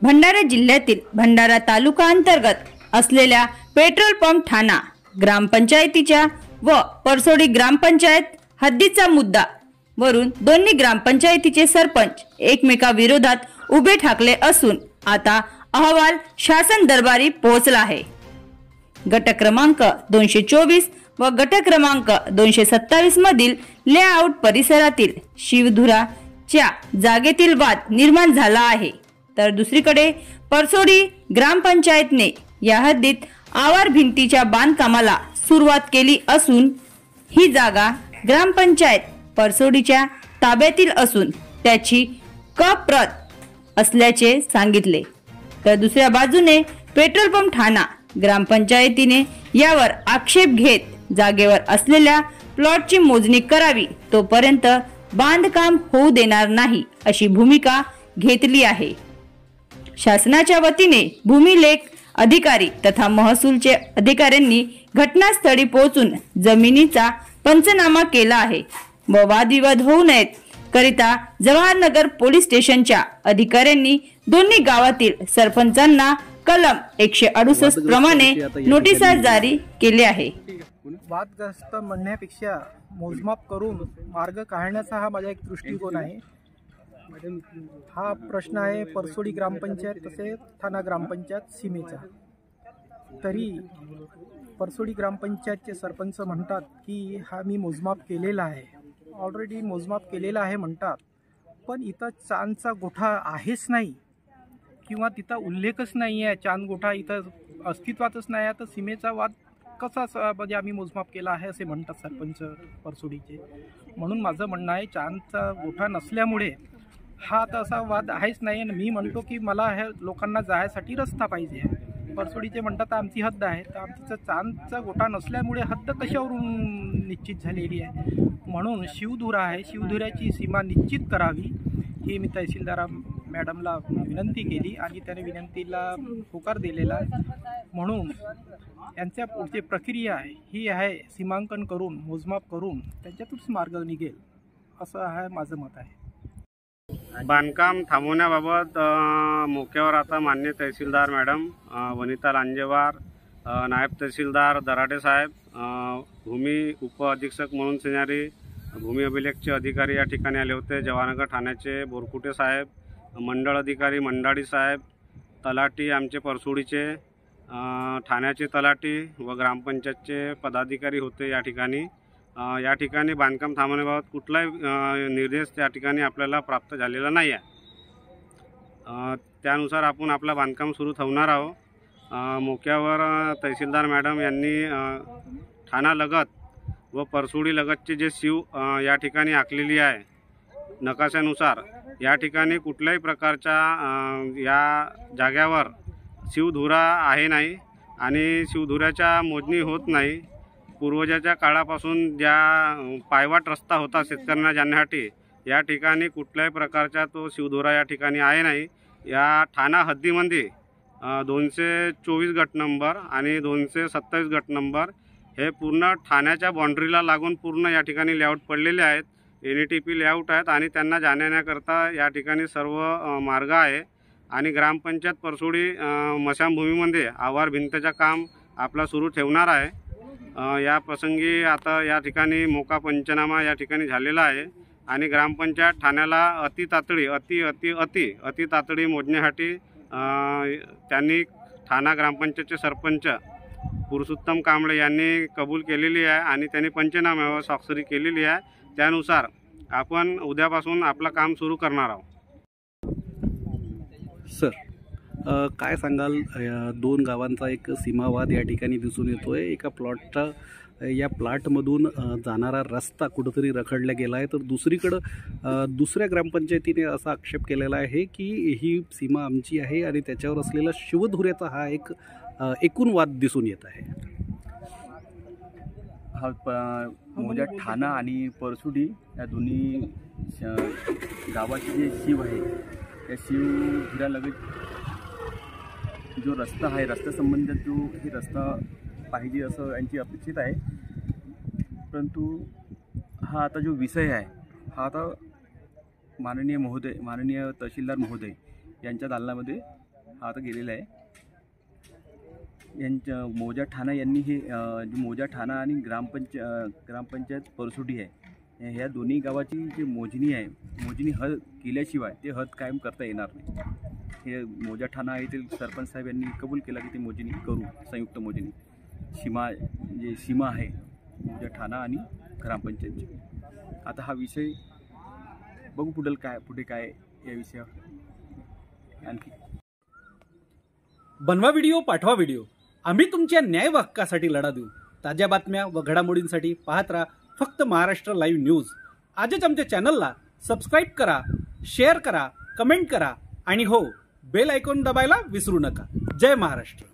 भंडारा जिल्ह्यातील भंडारा तालुका अंतर्गत असलेल्या पेट्रोल पंप ठाणा ग्रामपंचायतीच्या व परसोडी ग्रामपंचायत हद्दीचा मुद्दा वरून दोन्ही ग्रामपंचायतीचे सरपंच एकमेकाविरोधात उभे ठाकले असून आता अहवाल शासन दरबारी पोहोचला आहे। गट क्रमांक 224 व गट क्रमांक 227 मधील लेआउट परिसरातील शिवधुराच्या जागेतील वाद निर्माण झाला आहे, तर दुसरीकडे परसोडी ग्रामपंचायतने या हद्दीत आवार भिंतीच्या बांधकामाला सुरुवात केली असून ही जागा ग्रामपंचायत परसोडीच्या ताब्यातील असून त्याची प्रत असल्याचे सांगितले। तर दुसऱ्या बाजूने पेट्रोल पंप ठाणा ग्रामपंचायतीने यावर आक्षेप घेत जागेवर असलेल्या प्लॉटची मोजणी करावी तोपर्यंत बांधकाम होऊ देणार नाही अशी भूमिका घेतली आहे। शासनाच्या वतीने भूमिलेख अधिकारी तथा महसूलचे अधिकाऱ्यांनी घटनास्थळी पोहोचून जमिनीचा पंचनामा केला आहे व वादविवाद होऊ नयेत करिता जवाहरनगर पोलीस स्टेशनच्या अधिकाऱ्यांनी दोन्ही गावातील सरपंचांना कलम 168 प्रमाणे नोटीस जारी केले आहे। वादग्रस्त म्हणण्यापेक्षा मोजमाप करून मार्ग काढण्याचा हा माझा एक दृष्टिकोन आहे। हा प्रश्न आहे परसोडी ग्रामपंचायत तसेच ठाणा ग्रामपंचायत सीमेचा। तरी परसोडी ग्रामपंचायतचे सरपंच म्हणतात की हा मी मोजमाप केलेला आहे, ऑलरेडी मोजमाप केलेला आहे म्हणतात, पण इथं चांदचा गोठा आहेच नाही किंवा तिथं उल्लेखच नाही आहे, चांद गोठा इथं अस्तित्वातच नाही आहे, तर सीमेचा वाद कसा म्हणजे आम्ही मोजमाप केला आहे असे म्हणतात सरपंच परसोडीचे। म्हणून माझं म्हणणं आहे चांदचा गोठा नसल्यामुळे हा तसा वाद आहेच नाही। आणि मी म्हणतो की मला हे लोकांना जायसाठी रस्ता पाहिजे। परसोडीचे म्हणतात आमची हद्द आहे, तर आमचं चांदचा गोठा नसल्यामुळे हद्द कशावरून निश्चित झालेली आहे। म्हणून शिवधुरा आहे, शिवधुऱ्याची सीमा निश्चित करावी ही मी तहसीलदार मॅडमला विनंती केली आणि त्याने विनंतीला होकार दिलेला आहे। म्हणून यांच्या पुढची प्रक्रिया आहे ही आहे सीमांकन करून मोजमाप करून त्यांच्यातूनच मार्ग निघेल असं आहे माझं मत आहे। बांधकाम थांबवण्याबाबत मोक्यावर आता माननीय तहसीलदार मॅडम वनिता लांजेवार, नायब तहसीलदार दराडे साहेब, भूमी उप अधीक्षक म्हणून सेनारी भूमी अभिलेखचे अधिकारी या ठिकाणी आले होते। जवाहरनगर ठाण्याचे बोरकुटे साहेब, मंडळ अधिकारी मंडाडी साहेब, तलाठी आमचे परसोडीचे, ठाण्याचे तलाठी व ग्रामपंचायतचे पदाधिकारी होते या ठिकाणी। या ठिकाणी बांधकाम थांबवण्याबाबत कुठलाही निर्देश त्या ठिकाणी आपल्याला प्राप्त झालेला नाही आहे। त्यानुसार आपण आपला बांधकाम सुरू ठेवणार आहोत। मोक्यावर तहसीलदार मॅडम यांनी ठाणालगत व परसोडी लगतचे जे शिव या ठिकाणी आखलेली आहे नकाशानुसार या ठिकाणी कुठल्याही प्रकारच्या या जाग्यावर शिवधुरा आहे नाही आणि शिवधुऱ्याच्या मोजणी होत नाही। पूर्वजाच्या काळापासून ज्या पायवाट रस्ता होता शेतकऱ्यांना जाण्यासाठी या ठिकाणी कुठल्याही प्रकारचा तो शिवधुरा या ठिकाणी आहे नाही। या ठाणा हद्दीमध्ये 224 गट नंबर आणि 227 गट नंबर हे पूर्ण ठाण्याच्या बाउंड्रीला लागून पूर्ण या ठिकाणी लेआउट पडलेले आहेत, NETP लेआउट आहेत आणि त्यांना जाण्याकरता या ठिकाणी सर्व मार्ग आहे। आणि ग्रामपंचायत परसोडी मशानभूमीमध्ये आवार भिंतीचं काम आपला सुरू ठेवणार आहे। या प्रसंगी आता या ठिकाणी मोका पंचनामा या ठिकाणी झालेला आहे आणि ग्रामपंचायत ठाण्याला अति तातडी मोजण्यासाठी त्यांनी ठाणा ग्रामपंचायतचे सरपंच पुरुषोत्तम कांबळे यांनी कबूल केलेली आहे आणि त्यांनी पंचनाम्यावर स्वाक्षरी केलेली आहे। त्यानुसार आपण उद्यापासून आपलं काम सुरू करणार आहोत। सर, काय सांगाल, दोन गावांचा एक सीमावाद या ठिकाणी दिसून येतोय। एका या प्लॉटमधून जाणारा रस्ता कुठंतरी रखडला गेला आहे, तर दुसरीकडं दुसऱ्या ग्रामपंचायतीने असा आक्षेप केलेला आहे की ही सीमा आमची आहे आणि त्याच्यावर असलेला शिवधुऱ्याचा हा एक एकूण वाद दिसून येत आहे। मोजा ठाणा आणि परसोडी या दोन्ही गावाचे जे शिव आहे त्या शिवधुऱ्यालगत जो रस्ता आहे रस्त्यासंबंधित जो हे रस्ता पाहिजे असं यांची अपेक्षित आहे। परंतु हा आता जो विषय आहे हा आता माननीय तहसीलदार महोदय यांच्या दालनामध्ये हा आता गेलेला आहे. यांच्या मौजा ठाणा यांनी हे जे मौजा ठाणा आणि ग्रामपंचायत परसोडी आहे, ह्या दोन्ही गावाची जी मोजणी आहे, मोजणी हद केल्याशिवाय ते हद कायम करता येणार नाही. हे मौजा ठाणा येथील सरपंच साहेब यांनी कबूल केला की ते मोजणी करू, संयुक्त मोजणी. सीमा आहे मौजा ठाणा आणि ग्रामपंचायतची. आता हा विषय बघू पुढे काय या विषयावर आणखी. बनवा व्हिडिओ, पाठवा व्हिडिओ. आम्ही तुमच्या न्याय व हक्कासाठी लढा देऊ. ताज्या बातम्या व घडामोडींसाठी पाहत राहा फक्त महाराष्ट्र लाईव्ह न्यूज. आजच आमच्या चॅनलला सबस्क्राईब करा, शेअर करा, कमेंट करा आणि हो, बेल आयकॉन दबायला विसरू नका. जय महाराष्ट्र.